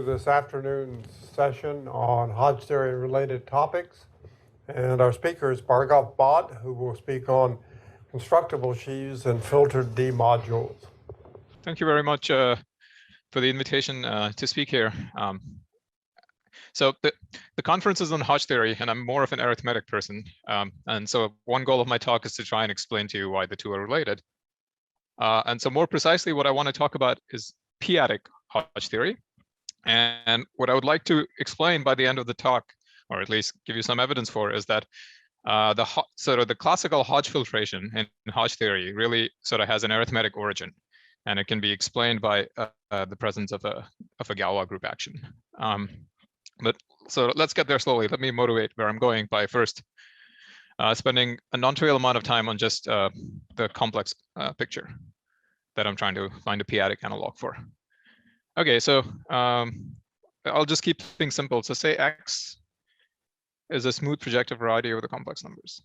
this afternoon's session on Hodge theory and related topics. And our speaker is Bhargav Bhatt, who will speak on constructible sheaves and filtered D modules. Thank you very much for the invitation to speak here. So the conference is on Hodge theory, and I'm more of an arithmetic person. And so one goal of my talk is to try and explain to you why the two are related. And so more precisely, what I want to talk about is p-adic Hodge theory. And what I would like to explain by the end of the talk, or at least give you some evidence for, is that the classical Hodge filtration in Hodge theory really sort of has an arithmetic origin, and it can be explained by the presence of a Galois group action. But so let's get there slowly. Let me motivate where I'm going by first spending a non-trivial amount of time on just the complex picture that I'm trying to find a p-adic analog for. Okay, so I'll just keep things simple. So say X is a smooth projective variety over the complex numbers.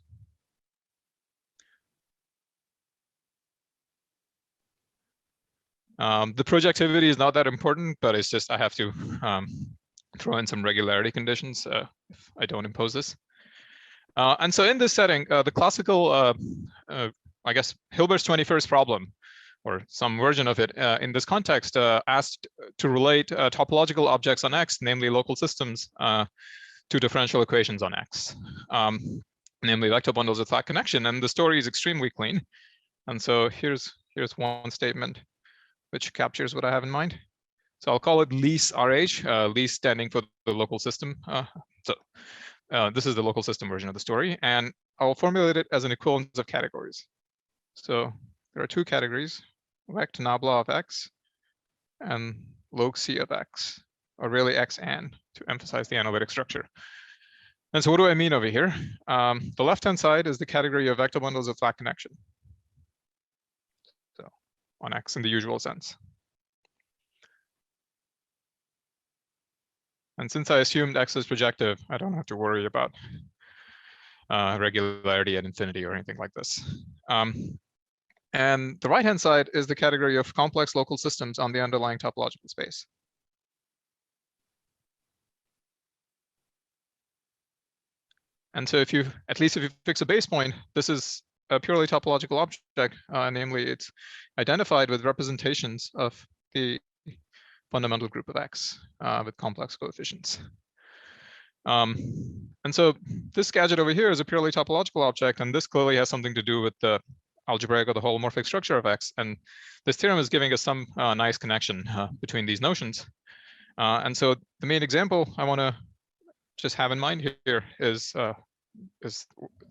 The projectivity is not that important, but it's just I have to throw in some regularity conditions if I don't impose this. And so in this setting, the classical, I guess, Hilbert's 21st problem, or some version of it in this context, asked to relate topological objects on X, namely local systems, to differential equations on X, namely vector bundles with flat connection. And the story is extremely clean. And so here's one statement which captures what I have in mind. So I'll call it lease RH, lease standing for the local system. This is the local system version of the story, and I'll formulate it as an equivalence of categories. So there are two categories, vect nabla of X and log C of X, or really X and, to emphasize the analytic structure. And so what do I mean over here? The left-hand side is the category of vector bundles of flat connection. So on X in the usual sense. And since I assumed X is projective, I don't have to worry about regularity at infinity or anything like this. And the right-hand side is the category of complex local systems on the underlying topological space. And so if you fix a base point, this is a purely topological object, namely it's identified with representations of the fundamental group of X with complex coefficients. And so this gadget over here is a purely topological object, and this clearly has something to do with the algebraic or the holomorphic structure of X. And this theorem is giving us some nice connection between these notions. And so the main example I want to just have in mind here is the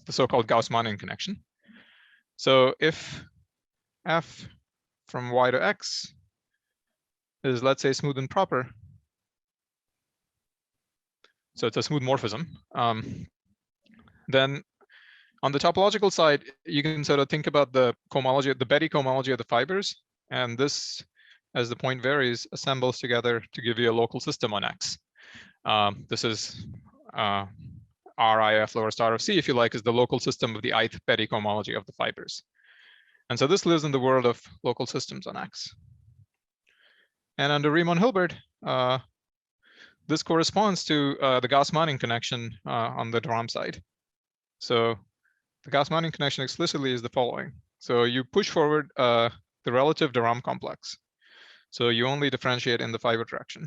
so-called Gauss-Moning connection. So if f from y to x is, let's say, smooth and proper, so it's a smooth morphism, then on the topological side, you can sort of think about the cohomology, the Betty cohomology of the fibers, and this, as the point varies, assembles together to give you a local system on X. This is RIF lower star of C, if you like, is the local system of the ith Betty cohomology of the fibers. And so this lives in the world of local systems on X. And under Riemann-Hilbert, this corresponds to the Gauss-Moning connection on the de Rham side. So the Gauss-Moning connection explicitly is the following. So you push forward the relative de Rham complex. So you only differentiate in the fiber direction.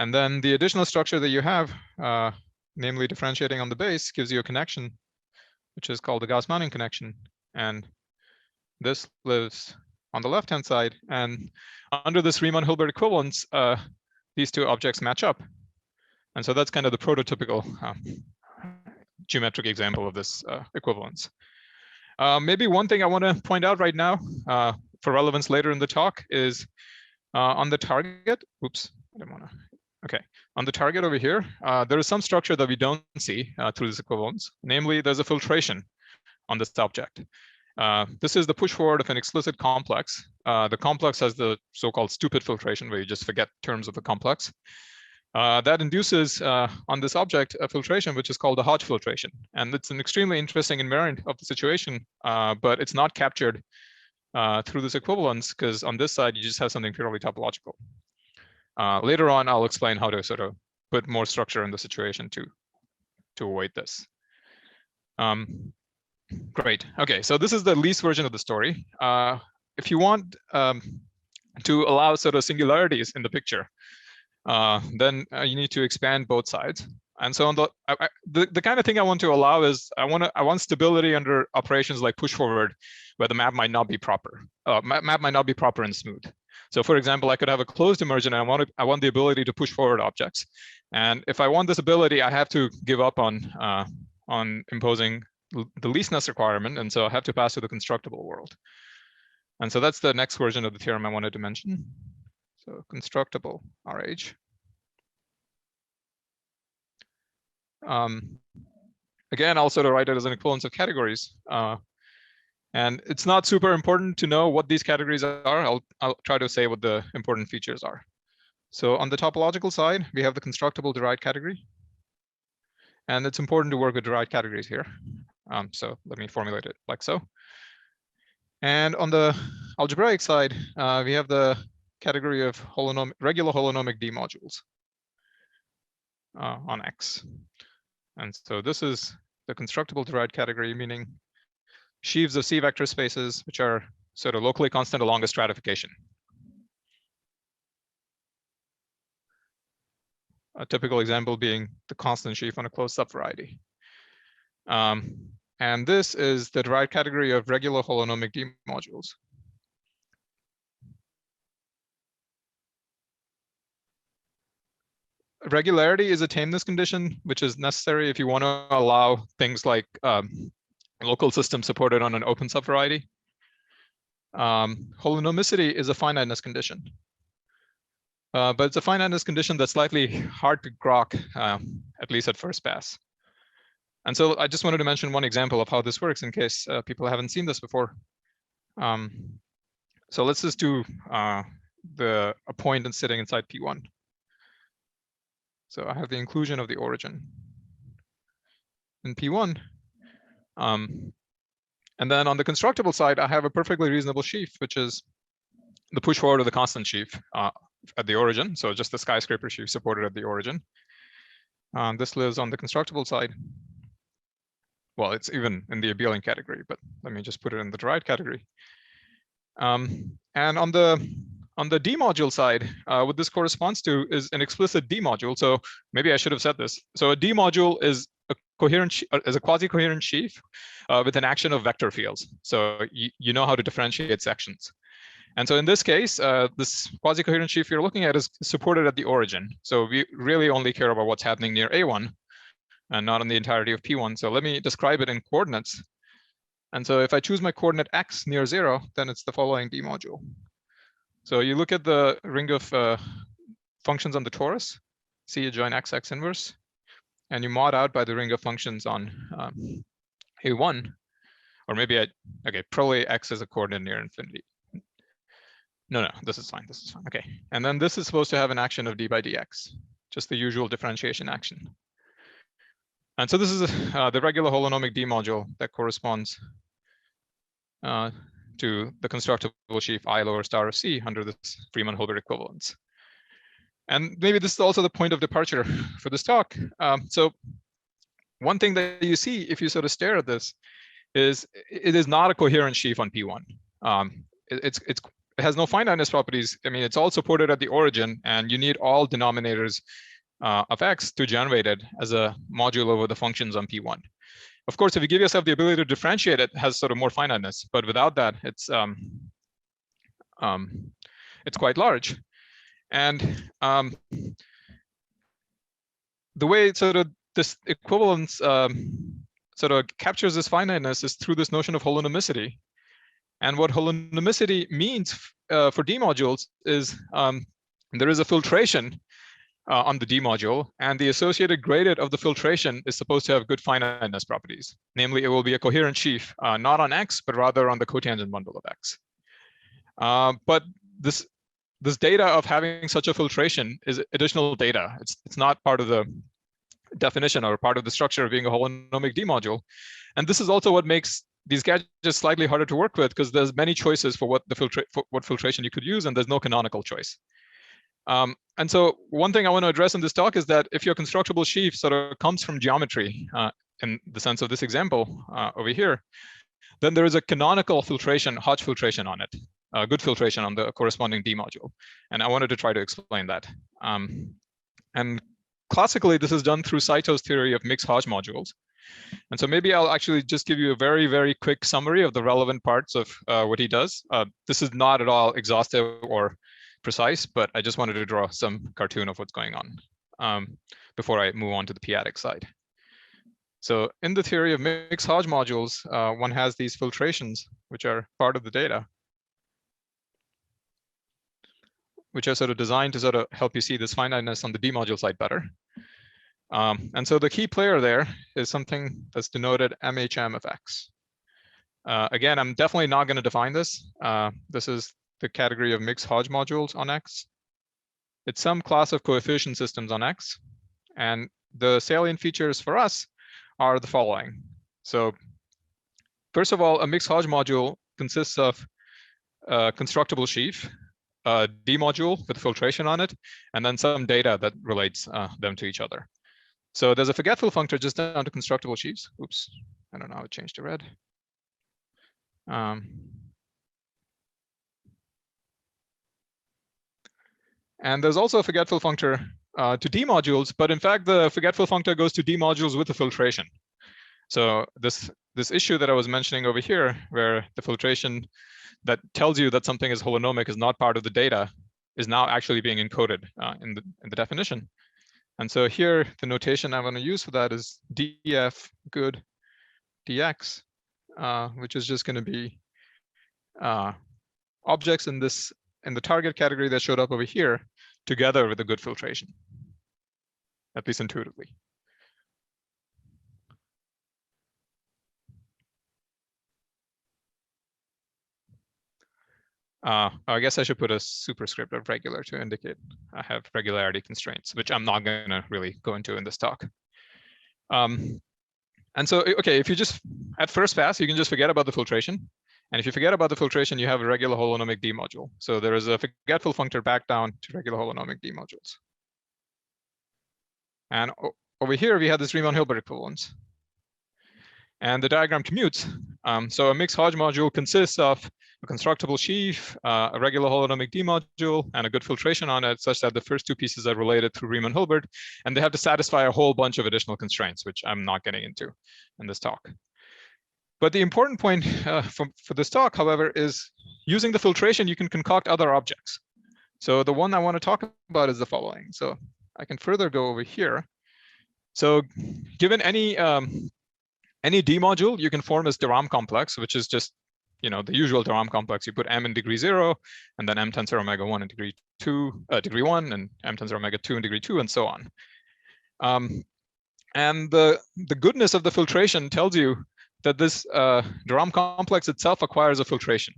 And then the additional structure that you have, namely differentiating on the base, gives you a connection, which is called the Gauss-Moning connection. And this lives on the left-hand side. And under this Riemann-Hilbert equivalence, these two objects match up. And so that's kind of the prototypical geometric example of this equivalence. Maybe one thing I want to point out right now for relevance later in the talk is on the target. Oops, I didn't want to. Okay, on the target over here, there is some structure that we don't see through this equivalence. Namely, there's a filtration on this object. This is the push forward of an explicit complex. The complex has the so-called stupid filtration, where you just forget terms of the complex. That induces on this object a filtration which is called the Hodge filtration. And it's an extremely interesting invariant of the situation, but it's not captured through this equivalence, because on this side, you just have something purely topological. Later on, I'll explain how to sort of put more structure in the situation to avoid this. Great. Okay, so this is the least version of the story. If you want to allow sort of singularities in the picture, then you need to expand both sides. And so on the kind of thing I want to allow is I want stability under operations like push forward, where the map might not be proper. Map might not be proper and smooth. So for example, I could have a closed immersion and I want the ability to push forward objects. And if I want this ability, I have to give up on imposing the leastness requirement, and so I have to pass to the constructible world. And so that's the next version of the theorem I wanted to mention. So constructible RH. Again, I'll sort of write it as an equivalence of categories. And it's not super important to know what these categories are. I'll try to say what the important features are. So on the topological side, we have the constructible derived category. And it's important to work with derived categories here. So let me formulate it like so. And on the algebraic side, we have the category of regular holonomic D modules on X. And so this is the constructible derived category, meaning sheaves of C vector spaces, which are sort of locally constant along a stratification. A typical example being the constant sheaf on a closed subvariety. And this is the derived category of regular holonomic D modules. Regularity is a tameness condition, which is necessary if you want to allow things like local systems supported on an open subvariety. Holonomicity is a finiteness condition. But it's a finiteness condition that's slightly hard to grok, at least at first pass. And so I just wanted to mention one example of how this works in case people haven't seen this before. So let's just do a point and sitting inside P1. So I have the inclusion of the origin in P1. And then on the constructible side, I have a perfectly reasonable sheaf, which is the push forward of the constant sheaf at the origin. So just the skyscraper sheaf supported at the origin. This lives on the constructible side. Well, it's even in the abelian category, but let me just put it in the derived category. And on the D module side, what this corresponds to is an explicit D module. So maybe I should have said this. So a D module is a quasi-coherent sheaf with an action of vector fields. So you know how to differentiate sections. And so in this case, this quasi-coherent sheaf you're looking at is supported at the origin. So we really only care about what's happening near A1 and not on the entirety of P1. So let me describe it in coordinates. And so if I choose my coordinate X near 0, then it's the following D module. So you look at the ring of functions on the torus, C adjoin X, X inverse, and you mod out by the ring of functions on A1, or maybe okay, probably X is a coordinate near infinity. No, this is fine, this is fine, okay. And then this is supposed to have an action of d by dx, just the usual differentiation action. And so this is the regular holonomic D module that corresponds to the constructible sheaf I lower star of C under this Riemann-Hilbert equivalence. And maybe this is also the point of departure for this talk. So one thing that you see if you sort of stare at this is it is not a coherent sheaf on P1. It has no finiteness properties. I mean, it's all supported at the origin, and you need all denominators of X to generate it as a module over the functions on P1. Of course, if you give yourself the ability to differentiate, it has sort of more finiteness, but without that, it's quite large. And the way sort of this equivalence sort of captures this finiteness is through this notion of holonomicity. And what holonomicity means for D modules is there is a filtration on the D module, and the associated gradient of the filtration is supposed to have good finiteness properties. Namely, it will be a coherent sheaf, not on X, but rather on the cotangent bundle of X. But this data of having such a filtration is additional data. It's not part of the definition or part of the structure of being a holonomic D module. And this is also what makes these gadgets slightly harder to work with, because there's many choices for what filtration you could use, and there's no canonical choice. And so one thing I want to address in this talk is that if your constructible sheaf sort of comes from geometry, in the sense of this example over here, then there is a canonical filtration, Hodge filtration on it, good filtration on the corresponding D module. And I wanted to try to explain that. And classically, this is done through Saito's theory of mixed Hodge modules. And so maybe I'll actually just give you a very, very quick summary of the relevant parts of what he does. This is not at all exhaustive or precise, but I just wanted to draw some cartoon of what's going on before I move on to the p-adic side. So in the theory of mixed Hodge modules, one has these filtrations, which are part of the data, which are sort of designed to sort of help you see this finiteness on the D module side better. And so the key player there is something that's denoted MHM of X. Again, I'm definitely not going to define this. This is the category of mixed Hodge modules on X. It's some class of coefficient systems on X. And the salient features for us are the following. So first of all, a mixed Hodge module consists of a constructible sheaf, a D module with filtration on it, and then some data that relates them to each other. So there's a forgetful functor just down to constructible sheaves. Oops, I don't know how it changed to red. And there's also a forgetful functor to D modules, but in fact, the forgetful functor goes to D modules with the filtration. So this issue that I was mentioning over here, where the filtration that tells you that something is holonomic is not part of the data, is now actually being encoded in the definition. And so here, the notation I'm going to use for that is df good dx, which is just going to be objects in the target category that showed up over here, together with the good filtration, at least intuitively. I guess I should put a superscript of regular to indicate I have regularity constraints, which I'm not going to really go into in this talk. And so, okay, if you just, at first pass, you can just forget about the filtration. And if you forget about the filtration, you have a regular holonomic D module. So there is a forgetful functor back down to regular holonomic D modules. And over here, we have this Riemann-Hilbert equivalence. And the diagram commutes. So a mixed Hodge module consists of a constructible sheaf, a regular holonomic D module, and a good filtration on it, such that the first two pieces are related through Riemann-Hilbert, and they have to satisfy a whole bunch of additional constraints, which I'm not getting into in this talk. But the important point for this talk, however, is using the filtration, you can concoct other objects. So the one I want to talk about is the following. So I can further go over here. So given any D module, you can form this de Rham complex, which is just, you know, the usual de Rham complex. You put m in degree 0, and then m tensor omega 1 in degree 1, and m tensor omega 2 in degree 2, and so on. And the goodness of the filtration tells you that this de Rham complex itself acquires a filtration.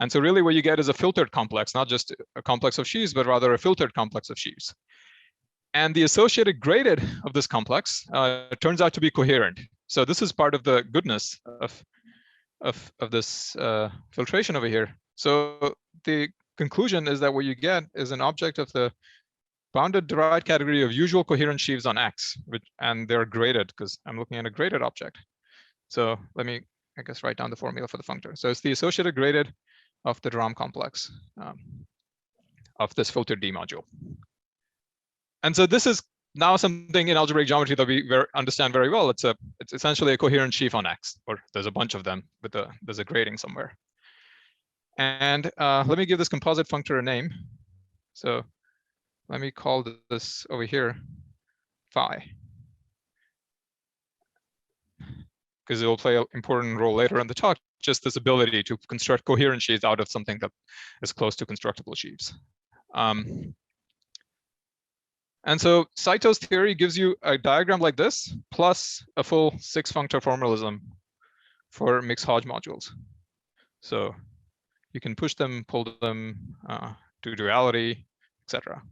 And so really what you get is a filtered complex, not just a complex of sheaves, but rather a filtered complex of sheaves. And the associated graded of this complex turns out to be coherent. So this is part of the goodness of this filtration over here. So the conclusion is that what you get is an object of the bounded derived category of usual coherent sheaves on X, and they're graded because I'm looking at a graded object. So let me, I guess, write down the formula for the functor. So it's the associated graded of the de Rham complex of this filtered D module. And so this is now something in algebraic geometry that we understand very well. It's essentially a coherent sheaf on X, or there's a bunch of them with there's a grading somewhere. And let me give this composite functor a name. So let me call this over here phi, because it will play an important role later in the talk, just this ability to construct coherent sheaves out of something that is close to constructible sheaves. And so Saito's theory gives you a diagram like this, plus a full 6-functor formalism for mixed Hodge modules. So you can push them, pull them, do duality, etc.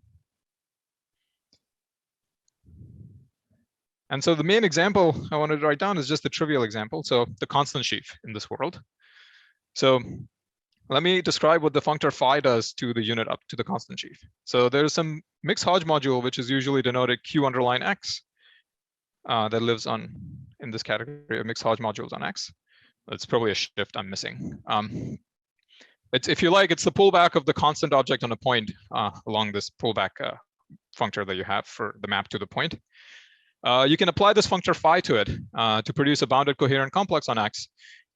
And so the main example I wanted to write down is just the trivial example. So the constant sheaf in this world. So let me describe what the functor phi does to the unit up to the constant sheaf. So there's some mixed Hodge module, which is usually denoted Q underline X, that lives in this category of mixed Hodge modules on X. It's probably a shift I'm missing. It's, if you like, it's the pullback of the constant object on a point along this pullback functor that you have for the map to the point. You can apply this functor phi to it to produce a bounded coherent complex on X.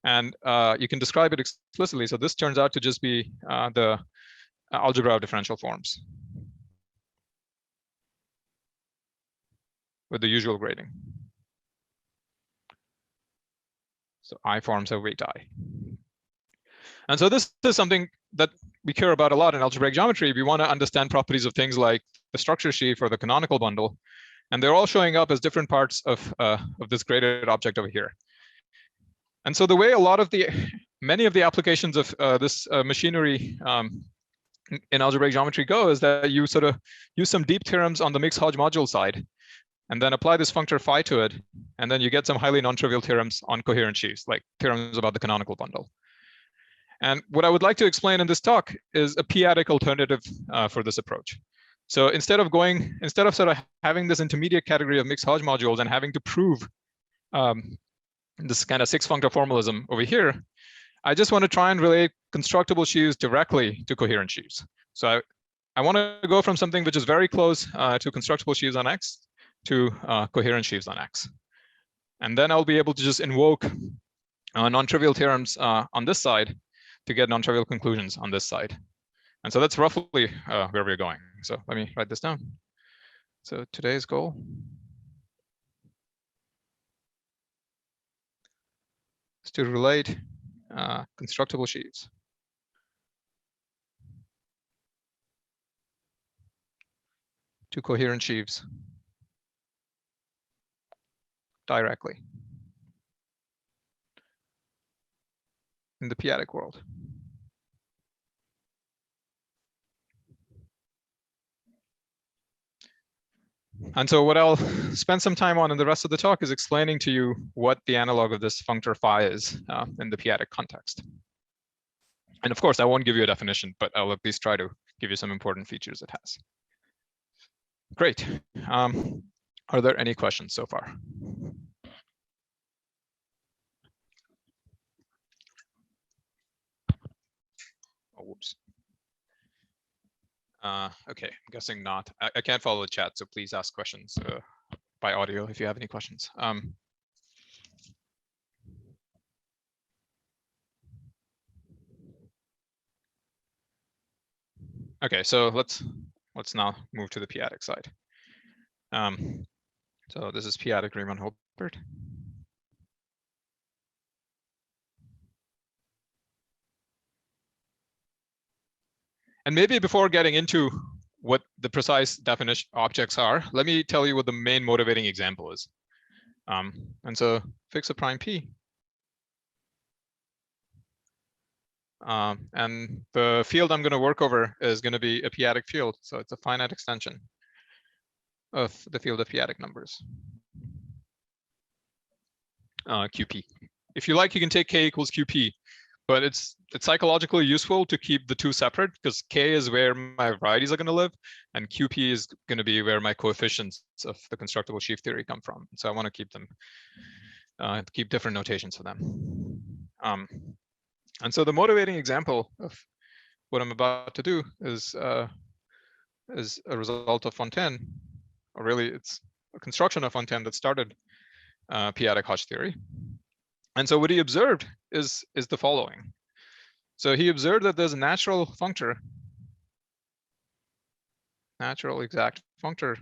And you can describe it explicitly. So this turns out to just be the algebra of differential forms with the usual grading. So I forms have weight I. And so this is something that we care about a lot in algebraic geometry. We want to understand properties of things like the structure sheaf or the canonical bundle. And they're all showing up as different parts of this graded object over here. And so the way many of the applications of this machinery in algebraic geometry go is that you sort of use some deep theorems on the mixed Hodge module side, and then apply this functor phi to it, and then you get some highly non-trivial theorems on coherent sheaves, like theorems about the canonical bundle. And what I would like to explain in this talk is a p-adic alternative for this approach. So instead of sort of having this intermediate category of mixed Hodge modules and having to prove this kind of 6-functor formalism over here, I just want to try and relate constructible sheaves directly to coherent sheaves. So I want to go from something which is very close to constructible sheaves on X to coherent sheaves on X. And then I'll be able to just invoke non-trivial theorems on this side to get non-trivial conclusions on this side. And so that's roughly where we're going. So let me write this down. So today's goal is to relate constructible sheaves to coherent sheaves directly in the p-adic world. And so what I'll spend some time on in the rest of the talk is explaining to you what the analog of this functor phi is in the p-adic context. And of course, I won't give you a definition, but I'll at least try to give you some important features it has. Great. Are there any questions so far? Oh, whoops. Okay, I'm guessing not. I can't follow the chat, so please ask questions by audio if you have any questions. Okay, so let's now move to the p-adic side. So this is p-adic Riemann-Hilbert. And maybe before getting into what the precise definition objects are, let me tell you what the main motivating example is. And so fix a prime P. And the field I'm going to work over is going to be a p-adic field. So it's a finite extension of the field of p-adic numbers, QP. If you like, you can take K equals QP. But it's psychologically useful to keep the two separate because K is where my varieties are going to live, and QP is going to be where my coefficients of the constructible sheaf theory come from. So I want to keep them, keep different notations for them. And so the motivating example of what I'm about to do is a result of Fontaine, or really it's a construction of Fontaine that started p-adic Hodge theory. And so what he observed is the following. So he observed that there's a natural functor, natural exact functor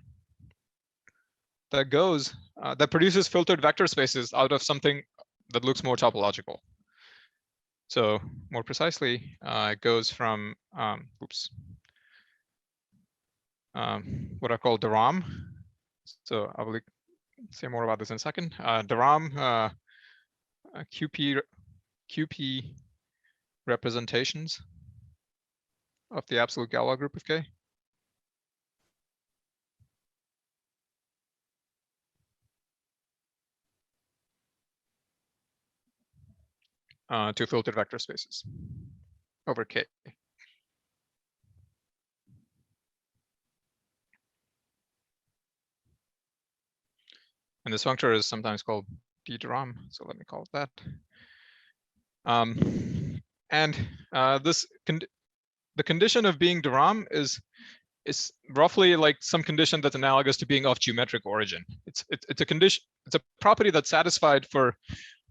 that goes, that produces filtered vector spaces out of something that looks more topological. So more precisely, it goes from, what I call Deram. So I will say more about this in a second. Deram, QP representations of the absolute Galois group of K. To filtered vector spaces. over K. And this functor is sometimes called d de-Rham, so let me call it that. The condition of being de-Rham is roughly like some condition that's analogous to being of geometric origin. It's a condition. It's a property that's satisfied for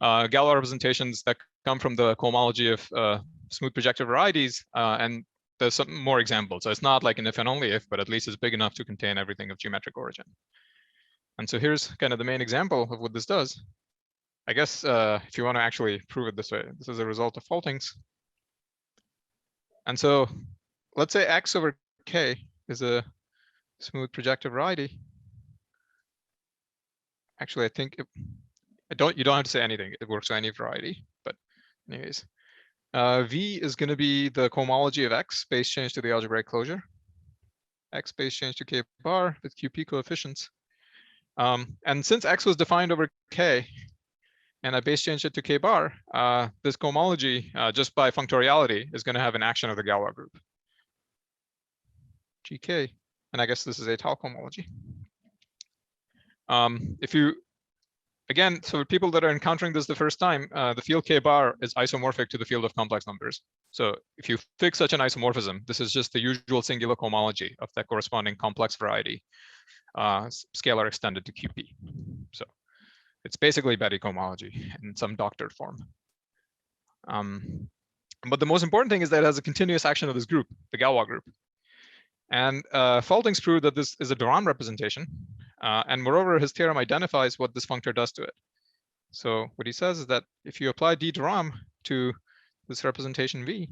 Galois representations that come from the cohomology of smooth projective varieties, and there's some more examples. So it's not like an if and only if, but at least it's big enough to contain everything of geometric origin. And so here's kind of the main example of what this does. I guess if you want to actually prove it this way, this is a result of faultings. And so let's say X over K is a smooth projective variety. Actually, I think you don't have to say anything. It works on any variety. But anyways, V is going to be the cohomology of X base change to the algebraic closure. X base change to K bar with QP coefficients. And since X was defined over K, and I base changed it to K bar, this cohomology, just by functoriality, is going to have an action of the Galois group. GK, and I guess this is a tau cohomology. If you, again, so for people that are encountering this the first time, the field K bar is isomorphic to the field of complex numbers. So if you fix such an isomorphism, this is just the usual singular cohomology of that corresponding complex variety, scalar extended to QP. So it's basically Betty cohomology in some doctored form. But the most important thing is that it has a continuous action of this group, the Galois group. And faultings prove that this is a de Rham representation. And moreover, his theorem identifies what this functor does to it. So what he says is that if you apply d de Rham to this representation V,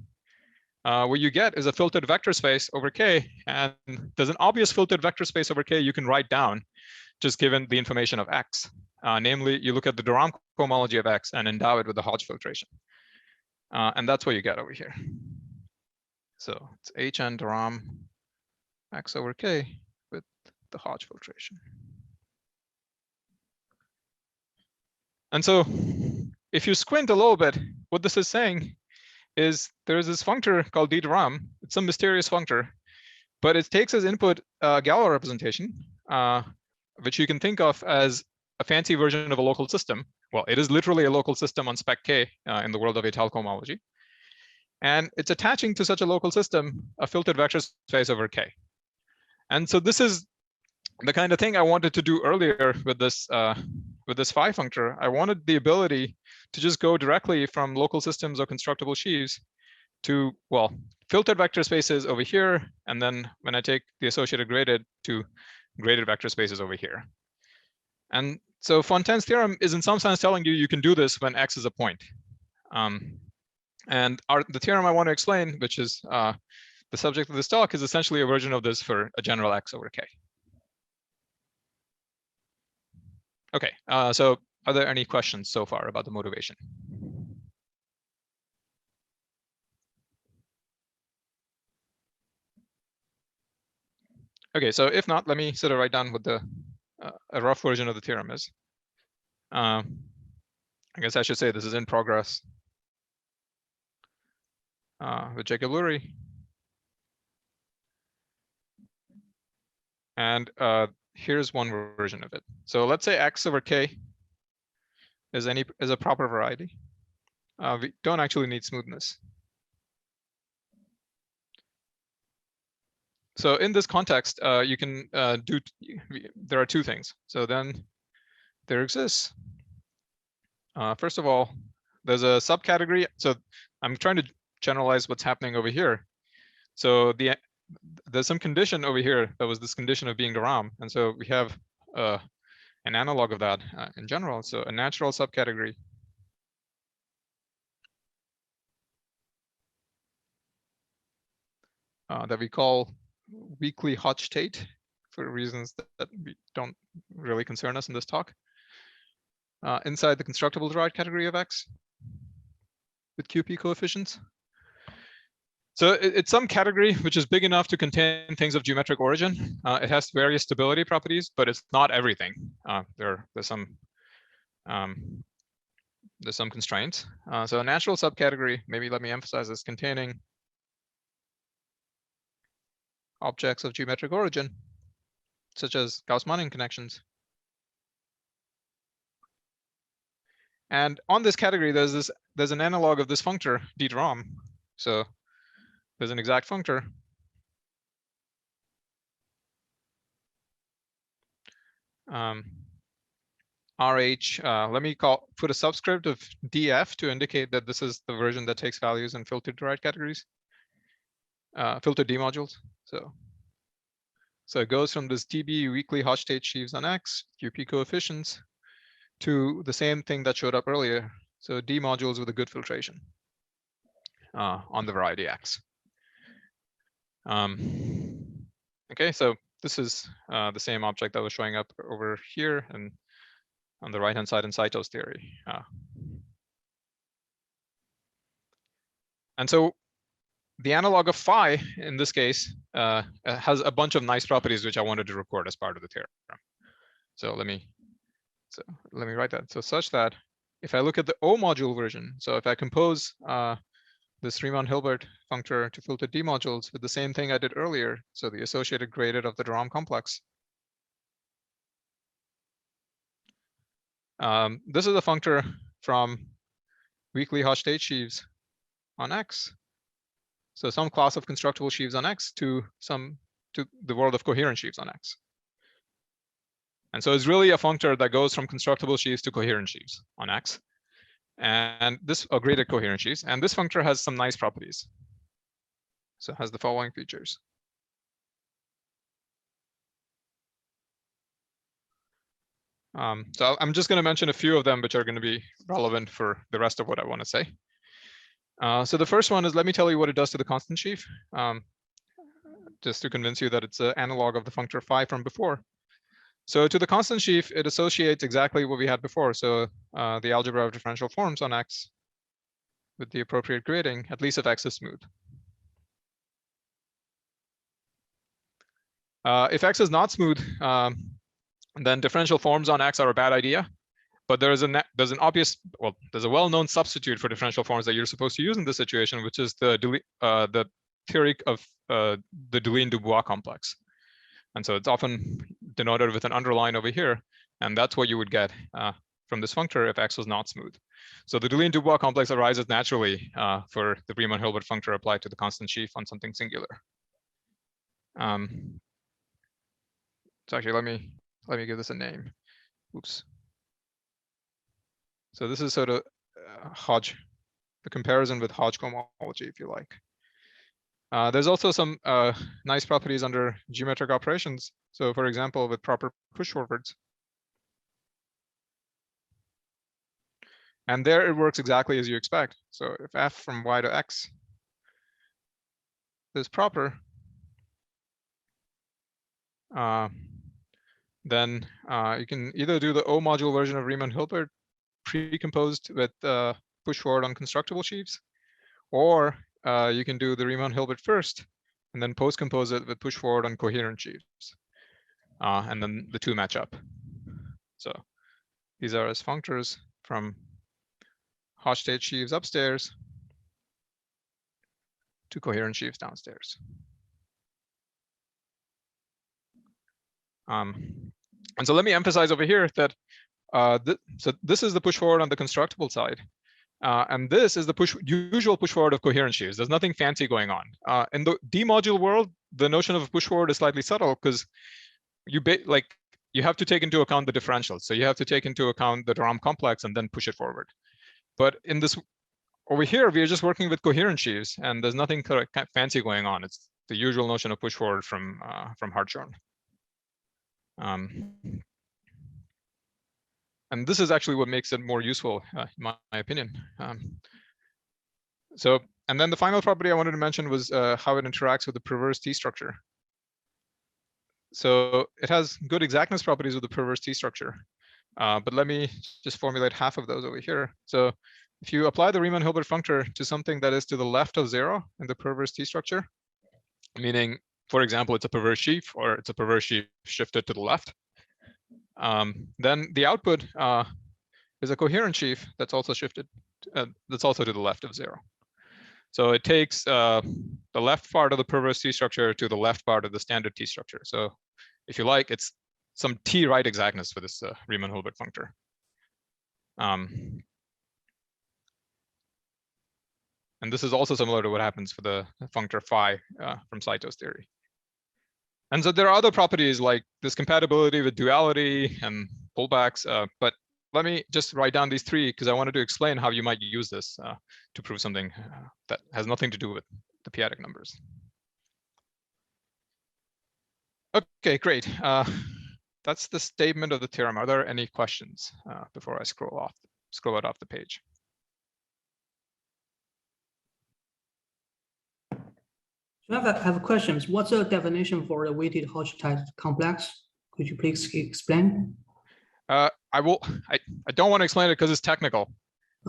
what you get is a filtered vector space over K. And there's an obvious filtered vector space over K you can write down, just given the information of X. Namely, you look at the de Rham cohomology of X and endow it with the Hodge filtration. And that's what you get over here. So it's Hn de Rham X over K with the Hodge filtration. And so if you squint a little bit, what this is saying is there's this functor called d de Rham. It's some mysterious functor, but it takes as input Galois representation, which you can think of as a fancy version of a local system. Well, it is literally a local system on spec K in the world of étale cohomology. And it's attaching to such a local system a filtered vector space over K. And so this is the kind of thing I wanted to do earlier with this phi functor. I wanted the ability to just go directly from local systems or constructible sheaves to, well, filtered vector spaces over here. And then when I take the associated graded, to graded vector spaces over here. And so Fontaine's theorem is in some sense telling you you can do this when X is a point. And the theorem I want to explain, which is the subject of this talk, is essentially a version of this for a general X over K. Okay, so are there any questions so far about the motivation? Okay, so if not, let me sort of write down what the a rough version of the theorem is. I guess I should say this is in progress with Jacob Lurie. And here's one version of it. So let's say X over K is a proper variety. We don't actually need smoothness. So in this context, you can there are two things. So then there exists, first of all, there's a subcategory. So I'm trying to generalize what's happening over here. So there's some condition over here that was this condition of being de Rham. And so we have an analog of that in general. So a natural subcategory that we call weakly Hodge-Tate for reasons that we don't really concern us in this talk. Inside the constructible derived category of X with QP coefficients. So it's some category which is big enough to contain things of geometric origin. It has various stability properties, but it's not everything. There's some constraints. So a natural subcategory, maybe let me emphasize this, containing objects of geometric origin, such as Gauss-Moning connections. And on this category, there's an analog of this functor d rom. So there's an exact functor. RH, let me put a subscript of df to indicate that this is the version that takes values in filtered to right categories, filtered D modules. So it goes from this TB weakly Hodge state sheaves on X, QP coefficients, to the same thing that showed up earlier. So D modules with a good filtration on the variety X. Okay, so this is the same object that was showing up over here and on the right-hand side in Saito's theory. And so the analog of phi in this case has a bunch of nice properties which I wanted to record as part of the theorem. So let me write that. So such that if I look at the O module version, so if I compose this Riemann-Hilbert functor to filter D modules with the same thing I did earlier, so the associated gradient of the de Rham complex. This is a functor from weakly Hodge state sheaves on X. So some class of constructible sheaves on X to the world of coherent sheaves on X. And so it's really a functor that goes from constructible sheaves to coherent sheaves on X. And this are graded coherent sheaves. And this functor has some nice properties. So it has the following features. So I'm just going to mention a few of them which are going to be relevant for the rest of what I want to say. So the first one is, let me tell you what it does to the constant sheaf, just to convince you that it's an analog of the functor phi from before. So to the constant sheaf, it associates exactly what we had before. So the algebra of differential forms on X with the appropriate grading, at least if X is smooth. If X is not smooth, then differential forms on X are a bad idea. But there's a well-known substitute for differential forms that you're supposed to use in this situation, which is the theory of the Deligne-Dubois complex. And so it's often denoted with an underline over here, and that's what you would get from this functor if X was not smooth. So the Deligne-Dubois complex arises naturally for the Riemann-Hilbert functor applied to the constant sheaf on something singular. So actually, let me give this a name. Oops. So this is sort of Hodge, the comparison with Hodge cohomology, if you like. There's also some nice properties under geometric operations. So for example, with proper push forwards. And there it works exactly as you expect. So if f from y to x is proper, then you can either do the O module version of Riemann-Hilbert pre-composed with push forward on constructible sheaves, or you can do the Riemann-Hilbert first and then post-compose it with push forward on coherent sheaves. And then the two match up. So these are as functors from Hodge state sheaves upstairs to coherent sheaves downstairs. And so let me emphasize over here that so this is the push forward on the constructible side. And this is the usual push forward of coherent sheaves. There's nothing fancy going on. In the D module world, the notion of a push forward is slightly subtle because you have to take into account the differentials. So you have to take into account the de Rham complex and then push it forward. But in this over here, we are just working with coherent sheaves, and there's nothing fancy going on. It's the usual notion of push forward from Hartshorne. And this is actually what makes it more useful, in my opinion. And then the final property I wanted to mention was how it interacts with the perverse T structure. So it has good exactness properties with the perverse T structure. But let me just formulate half of those over here. So if you apply the Riemann-Hilbert functor to something that is to the left of 0 in the perverse T structure, meaning, for example, it's a perverse sheaf or it's a perverse sheaf shifted to the left, then the output is a coherent sheaf that's also shifted, that's also to the left of 0. So it takes the left part of the perverse T structure to the left part of the standard T structure. So if you like, it's some T right exactness for this Riemann-Hilbert functor. And this is also similar to what happens for the functor phi from Saito's theory. And so there are other properties like this compatibility with duality and pullbacks, but let me just write down these three because I wanted to explain how you might use this to prove something that has nothing to do with the p-adic numbers. Okay, great. That's the statement of the theorem. Are there any questions before I scroll it off the page? So I have questions. What's the definition for the weighted Hodge type complex? Could you please explain? I don't want to explain it because it's technical.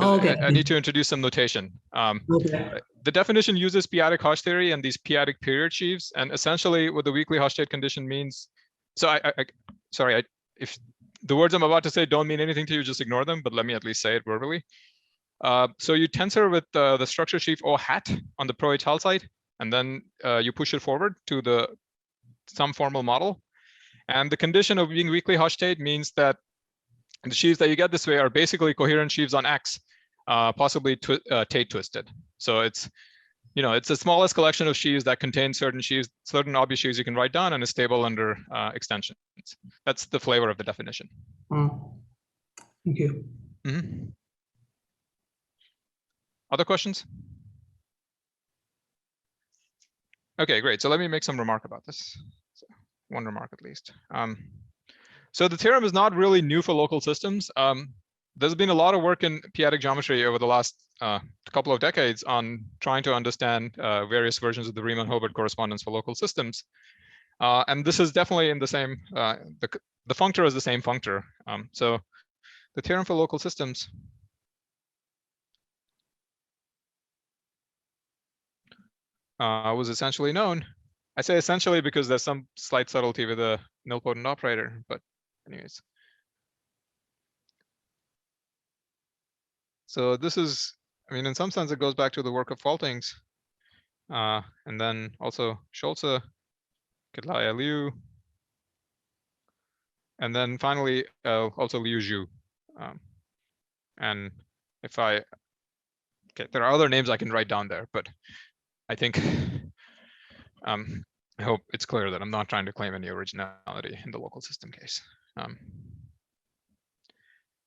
Okay. I need to introduce some notation. Okay. The definition uses p-adic Hodge theory and these p-adic period sheaves, and essentially what the weakly Hodge state condition means. So if the words I'm about to say don't mean anything to you, just ignore them. But let me at least say it verbally. So you tensor with the structure sheaf O hat on the pro-étal side, and then you push it forward to some formal model. And the condition of being weakly Hodge state means that the sheaves that you get this way are basically coherent sheaves on X, possibly Tate twisted. So it's the smallest collection of sheaves that contain certain obvious sheaves you can write down and is stable under extensions. That's the flavor of the definition. Thank you. Mm-hmm. Other questions? Okay, great. So let me make some remark about this. So, one remark at least. So the theorem is not really new for local systems. There's been a lot of work in p-adic geometry over the last couple of decades on trying to understand various versions of the Riemann-Hilbert correspondence for local systems. And this is definitely in the same, the functor is the same functor. So the theorem for local systems was essentially known. I say essentially because there's some slight subtlety with the nilpotent operator, but anyways. So this is, in some sense, it goes back to the work of Faltings, and then also Scholze, Kollár Liu, and then finally also Liu Zhu. And if there are other names I can write down there, but I think I hope it's clear that I'm not trying to claim any originality in the local system case.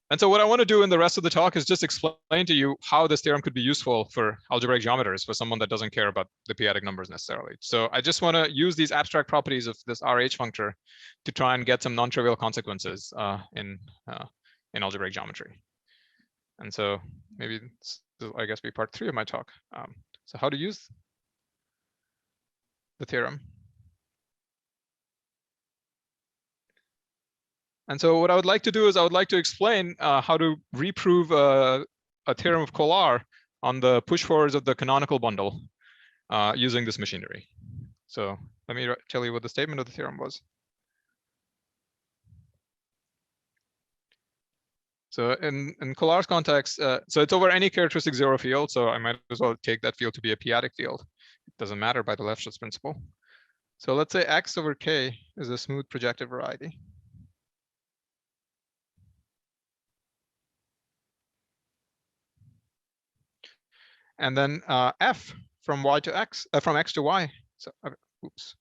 And so what I want to do in the rest of the talk is just explain to you how this theorem could be useful for algebraic geometers, for someone that doesn't care about the p-adic numbers necessarily. So I just want to use these abstract properties of this RH functor to try and get some non-trivial consequences in algebraic geometry. And so maybe this will, I guess, be part 3 of my talk. So how to use the theorem. And so what I would like to do is I would like to explain how to reprove a theorem of Kollár on the push forwards of the canonical bundle using this machinery. So let me tell you what the statement of the theorem was. So in Kollár's context, so it's over any characteristic 0 field. So I might as well take that field to be a p-adic field. It doesn't matter by the Lefschetz principle. So let's say X over K is a smooth projective variety. And then F from Y to X, from X to Y. So oops,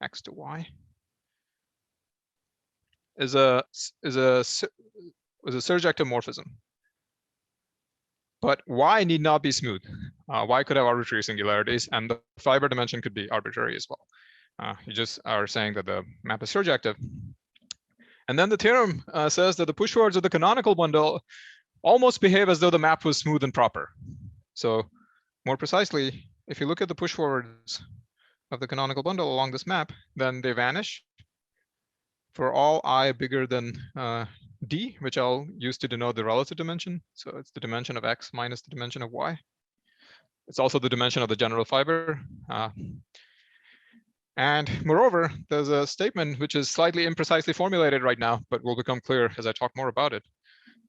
X to Y is a surjective morphism. But Y need not be smooth. Y could have arbitrary singularities, and the fiber dimension could be arbitrary as well. You just are saying that the map is surjective. And then the theorem says that the push forwards of the canonical bundle almost behave as though the map was smooth and proper. So more precisely, if you look at the push forwards of the canonical bundle along this map, then they vanish for all I bigger than D, which I'll use to denote the relative dimension. So it's the dimension of X minus the dimension of Y. It's also the dimension of the general fiber. And moreover, there's a statement which is slightly imprecisely formulated right now, but will become clear as I talk more about it.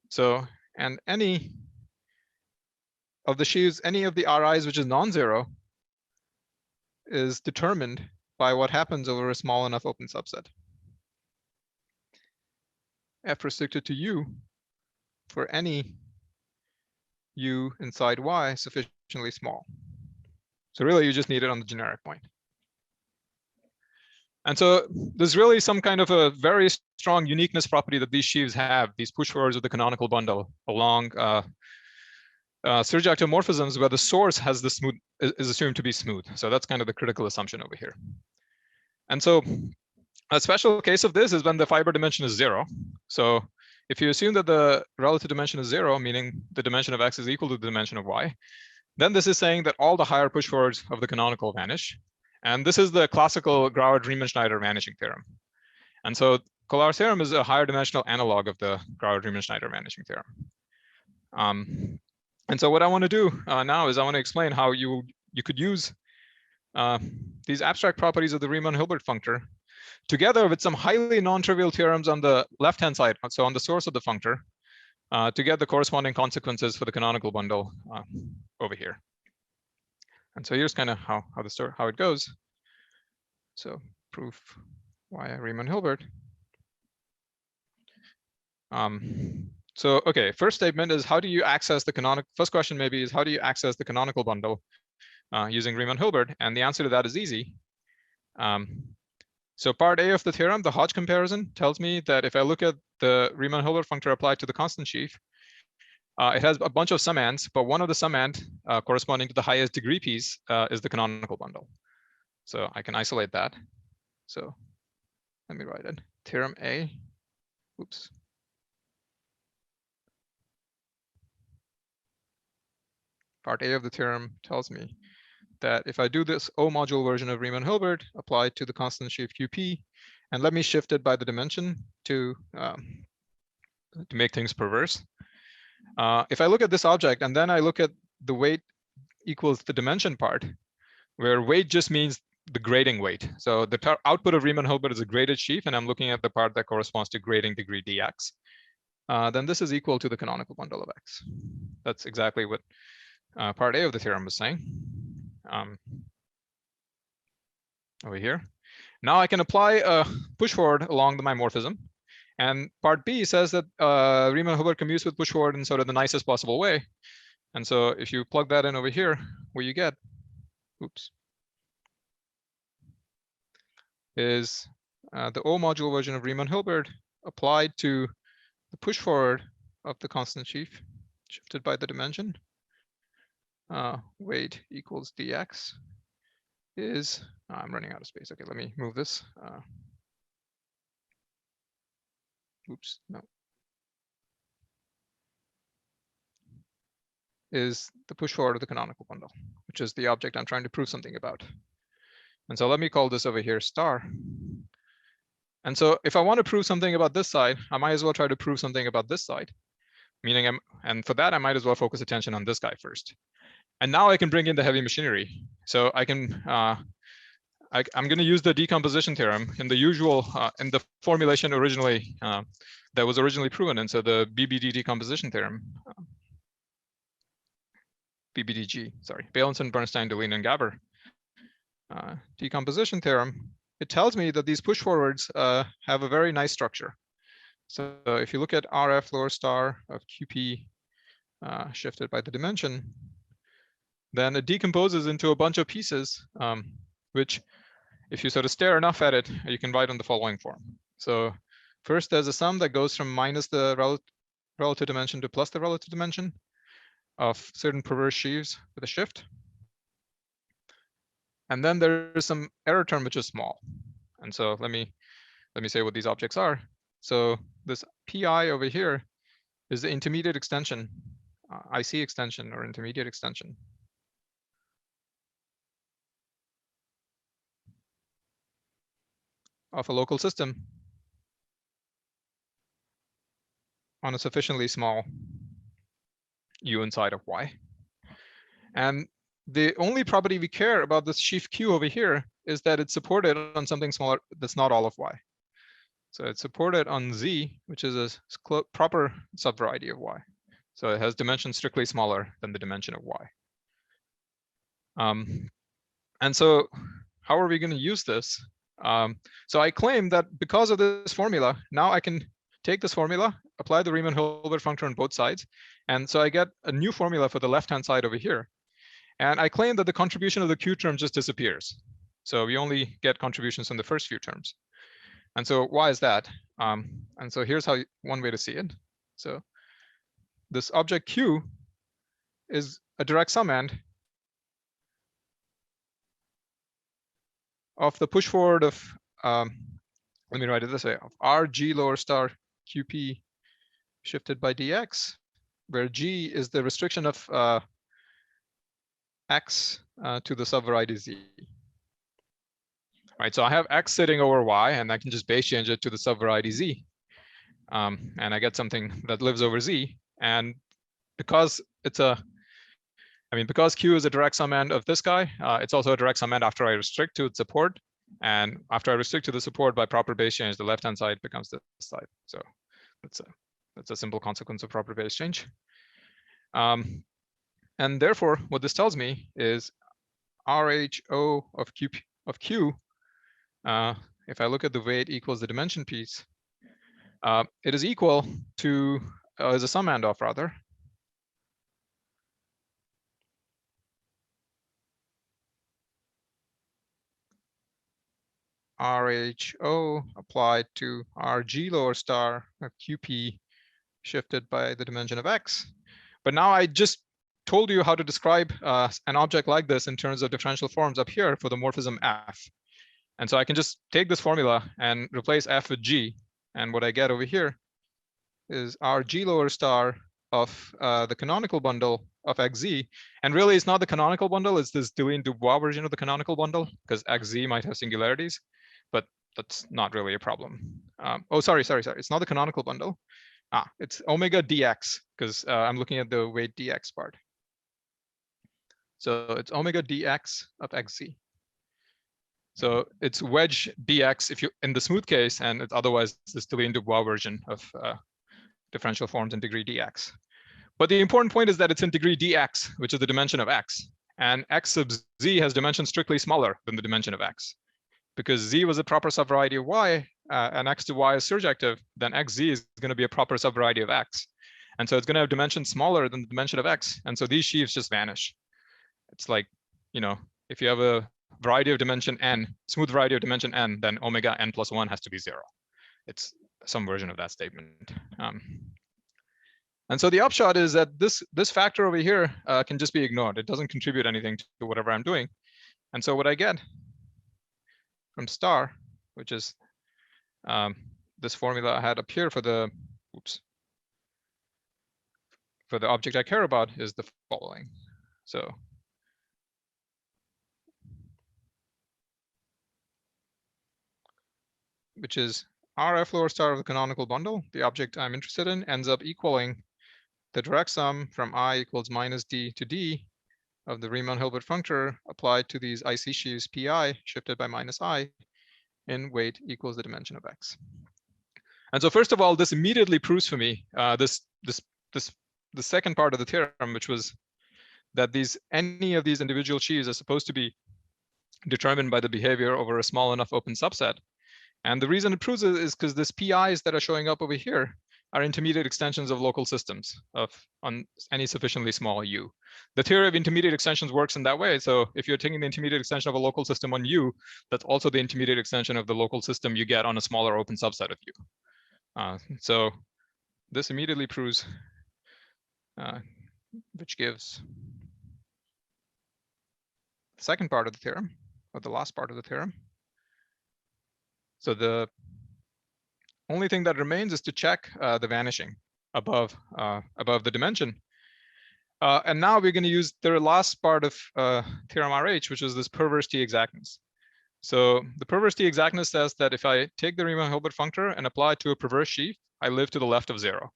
So, and any of the sheaves, any of the Ri's which is non-zero, is determined by what happens over a small enough open subset. F restricted to U for any U inside Y sufficiently small. So really, you just need it on the generic point. And so there's really some kind of a very strong uniqueness property that these sheaves have, these push forwards of the canonical bundle along surjective morphisms where the source has the smooth is assumed to be smooth. So that's kind of the critical assumption over here. And so a special case of this is when the fiber dimension is 0. So if you assume that the relative dimension is 0, meaning the dimension of X is equal to the dimension of Y, then this is saying that all the higher push forwards of the canonical vanish. And this is the classical Grauer-Riemann-Schneider vanishing theorem. And so Kollár's theorem is a higher dimensional analog of the Grauer-Riemann-Schneider vanishing theorem. And so what I want to do now is I want to explain how you could use these abstract properties of the Riemann-Hilbert functor together with some highly non-trivial theorems on the left-hand side, so on the source of the functor, to get the corresponding consequences for the canonical bundle over here. And so here's kind of how it goes. So proof via Riemann-Hilbert. So okay, first statement is how do you access the canonical? First question maybe is how do you access the canonical bundle using Riemann-Hilbert? And the answer to that is easy. So part A of the theorem, the Hodge comparison, tells me that if I look at the Riemann-Hilbert functor applied to the constant sheaf, it has a bunch of summands, but one of the summand corresponding to the highest degree piece is the canonical bundle. So I can isolate that. So let me write it. Theorem A. Oops. Part A of the theorem tells me that if I do this O module version of Riemann-Hilbert applied to the constant sheaf QP, and let me shift it by the dimension to make things perverse. If I look at this object and then I look at the weight equals the dimension part, where weight just means the grading weight. So the output of Riemann-Hilbert is a graded sheaf, and I'm looking at the part that corresponds to grading degree dx. Then this is equal to the canonical bundle of X. That's exactly what part A of the theorem was saying. Over here. Now I can apply a push forward along my morphism. And part B says that Riemann-Hilbert commutes with push forward in sort of the nicest possible way. And so if you plug that in over here, what you get, oops, is the O module version of Riemann-Hilbert applied to the push forward of the constant sheaf, shifted by the dimension. Weight equals dx is, I'm running out of space. Okay, let me move this. Oops, no. Is the push forward of the canonical bundle, which is the object I'm trying to prove something about. And so let me call this over here star. And so if I want to prove something about this side, I might as well try to prove something about this side. Meaning, and for that, I might as well focus attention on this guy first. And now I can bring in the heavy machinery. So I can, I'm going to use the decomposition theorem in the usual, in the formulation originally, that was originally proven. And so the BBD decomposition theorem, BBDG, sorry, Bailenson, Bernstein, Deligne, and Gaber. Decomposition theorem, it tells me that these push forwards have a very nice structure. So if you look at RF lower star of QP shifted by the dimension, then it decomposes into a bunch of pieces, which if you sort of stare enough at it, you can write on the following form. So first, there's a sum that goes from minus the relative dimension to plus the relative dimension of certain perverse sheaves with a shift. And then there is some error term which is small. And so let me say what these objects are. So this pi over here is the intermediate extension, IC extension or intermediate extension of a local system on a sufficiently small u inside of y. And the only property we care about this sheaf Q over here is that it's supported on something smaller that's not all of y. So it's supported on Z, which is a proper subvariety of y. So it has dimensions strictly smaller than the dimension of y. And so how are we going to use this? So I claim that because of this formula, now I can take this formula, apply the Riemann-Hilbert functor on both sides. And so I get a new formula for the left-hand side over here. And I claim that the contribution of the Q term just disappears. So we only get contributions from the first few terms. And so why is that? And so here's how one way to see it. So this object Q is a direct summand of the push forward of, let me write it this way, of RG lower star QP shifted by dx, where G is the restriction of X to the subvariety Z. Right, so I have X sitting over Y, and I can just base change it to the subvariety Z. And I get something that lives over Z. And because it's because Q is a direct summand of this guy, it's also a direct summand after I restrict to its support. And after I restrict to the support by proper base change, the left-hand side becomes this side. So that's a simple consequence of proper base change. And therefore, what this tells me is RHO of Q, if I look at the weight equals the dimension piece, it is equal to, is a summand of rather, RHO applied to RG lower star of QP shifted by the dimension of X. But now I just told you how to describe an object like this in terms of differential forms up here for the morphism F. And so I can just take this formula and replace F with G. And what I get over here is RG lower star of the canonical bundle of XZ. And really, it's not the canonical bundle, it's this Deligne-Dubois version of the canonical bundle, because XZ might have singularities, but that's not really a problem. Oh, sorry. It's not the canonical bundle. It's omega dx, because I'm looking at the weight dx part. So it's omega dx of xz. So it's wedge dx if you in the smooth case, and it's otherwise this Deligne-Dubois version of differential forms in degree dx. But the important point is that it's in degree dx, which is the dimension of x, and x sub z has dimensions strictly smaller than the dimension of x. Because z was a proper subvariety of y, and x to y is surjective, then xz is going to be a proper subvariety of x. And so it's going to have dimensions smaller than the dimension of x. And so these sheaves just vanish. It's like, if you have a variety of dimension n, smooth variety of dimension n, then omega n plus 1 has to be 0. It's some version of that statement. And so the upshot is that this factor over here can just be ignored. It doesn't contribute anything to whatever I'm doing. And so what I get from star, which is this formula I had up here for the for the object I care about, is the following. So which is RF lower star of the canonical bundle, the object I'm interested in, ends up equaling the direct sum from I equals minus d to d of the Riemann-Hilbert functor applied to these IC sheaves pi shifted by minus I in weight equals the dimension of x. And so first of all, this immediately proves for me the second part of the theorem, which was that any of these individual sheaves are supposed to be determined by the behavior over a small enough open subset. And the reason it proves it is because these PIs that are showing up over here are intermediate extensions of local systems on any sufficiently small U. The theory of intermediate extensions works in that way. So if you're taking the intermediate extension of a local system on U, that's also the intermediate extension of the local system you get on a smaller open subset of U. So this immediately proves, which gives the second part of the theorem, or the last part of the theorem. So the only thing that remains is to check the vanishing above the dimension. And now we're going to use the last part of theorem RH, which is this perverse t-exactness. So the perverse t-exactness says that if I take the Riemann-Hilbert functor and apply it to a perverse sheaf, I live to the left of 0.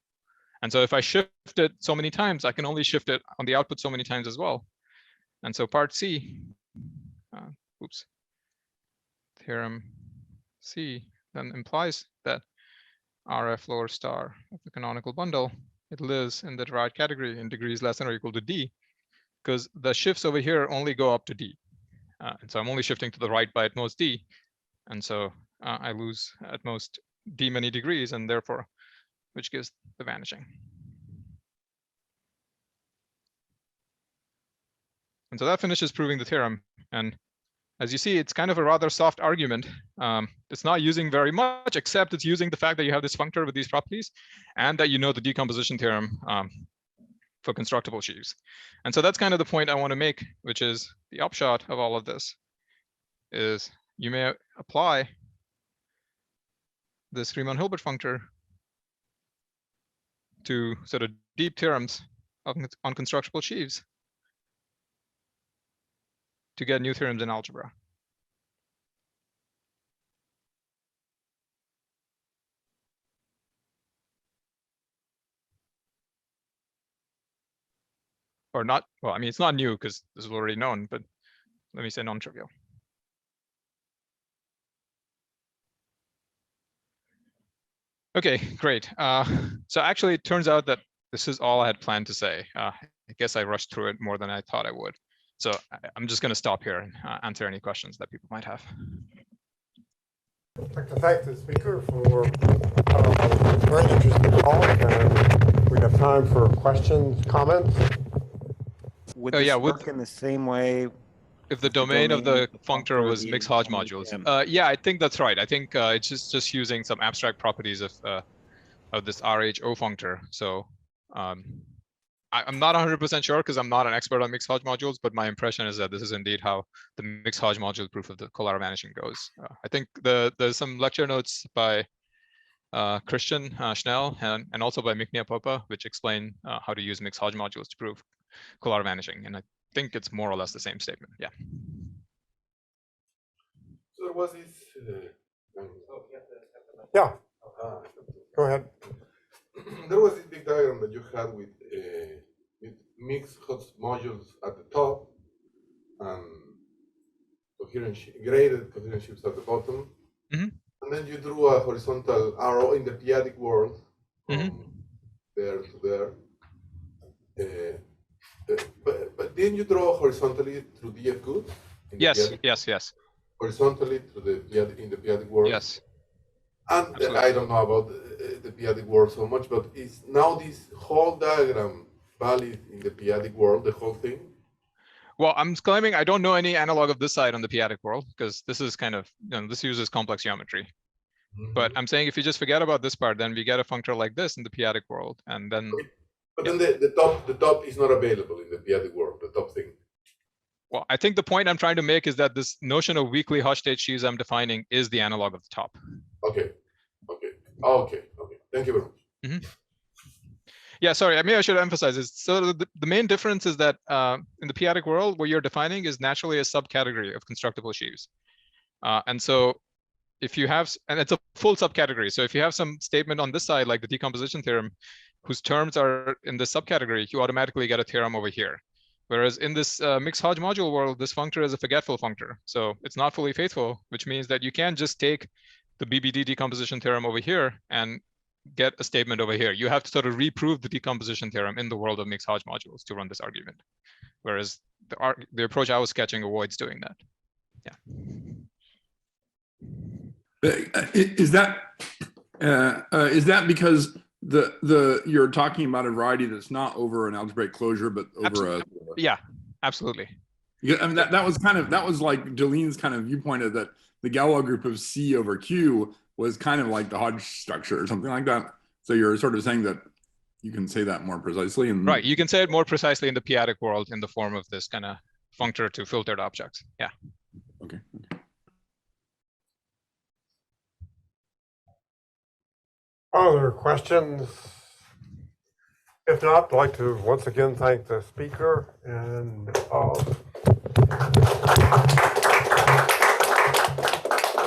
And so if I shift it so many times, I can only shift it on the output so many times as well. And so part C, theorem C then implies that RF lower star of the canonical bundle it lives in the derived category in degrees less than or equal to d, because the shifts over here only go up to d. And so I'm only shifting to the right by at most d. And so I lose at most d many degrees, and therefore, which gives the vanishing. And so that finishes proving the theorem. And as you see, it's kind of a rather soft argument. It's not using very much, except it's using the fact that you have this functor with these properties, and that you know the decomposition theorem for constructible sheaves. And so that's kind of the point I want to make, which is the upshot of all of this is you may apply this Riemann-Hilbert functor to sort of deep theorems on constructible sheaves to get new theorems in algebra. Or not, well, I mean, it's not new because this is already known, but let me say non-trivial. Okay, great. So actually, it turns out that this is all I had planned to say. I guess I rushed through it more than I thought I would. So I'm just going to stop here and answer any questions that people might have. I'd like to thank the speaker for a very interesting talk, and we have time for questions, comments. Would this work in the same way? If the domain of the functor was mixed Hodge modules, yeah, I think that's right. I think it's just using some abstract properties of this RHO functor. So I'm not 100% sure because I'm not an expert on mixed Hodge modules, but my impression is that this is indeed how the mixed Hodge module proof of the Kollár vanishing goes. I think there's some lecture notes by Christian Schnell and also by Miknia Popa, which explain how to use mixed Hodge modules to prove Kollár vanishing. And I think it's more or less the same statement. Yeah. So there was this. Yeah. Go ahead. There was this big diagram that you had with mixed Hodge modules at the top and graded coherent sheaves at the bottom. Mm-hmm. And then you drew a horizontal arrow in the p-adic world from there to there. But didn't you draw horizontally through DF good? Yes. Horizontally through in the p-adic world. Yes. And I don't know about the p-adic world so much, but is now this whole diagram valid in the p-adic world, the whole thing? Well, I'm claiming I don't know any analog of this side on the p-adic world because this is kind of, this uses complex geometry. But I'm saying if you just forget about this part, then we get a functor like this in the p-adic world, and then. But then the top is not available in the p-adic world, the top thing. Well, I think the point I'm trying to make is that this notion of weakly Hodge state sheaves I'm defining is the analog of the top. Okay. Thank you very much. Yeah, sorry, I should emphasize this. So the main difference is that in the p-adic world, what you're defining is naturally a subcategory of constructible sheaves. And so if you have, and it's a full subcategory. So if you have some statement on this side, like the decomposition theorem, whose terms are in this subcategory, you automatically get a theorem over here. Whereas in this mixed Hodge module world, this functor is a forgetful functor. So it's not fully faithful, which means that you can't just take the BBD decomposition theorem over here and get a statement over here. You have to sort of reprove the decomposition theorem in the world of mixed Hodge modules to run this argument. Whereas the approach I was sketching avoids doing that. Yeah. Is that because you're talking about a variety that's not over an algebraic closure, but over yeah, absolutely. Yeah, I mean that was like Jolene's kind of viewpoint of that the Galois group of C over Q was kind of like the Hodge structure or something like that. So you're sort of saying that you can say that more precisely. Right, you can say it more precisely in the p-adic world in the form of this kind of functor to filtered objects. Yeah. Okay. Other questions? If not, I'd like to once again thank the speaker and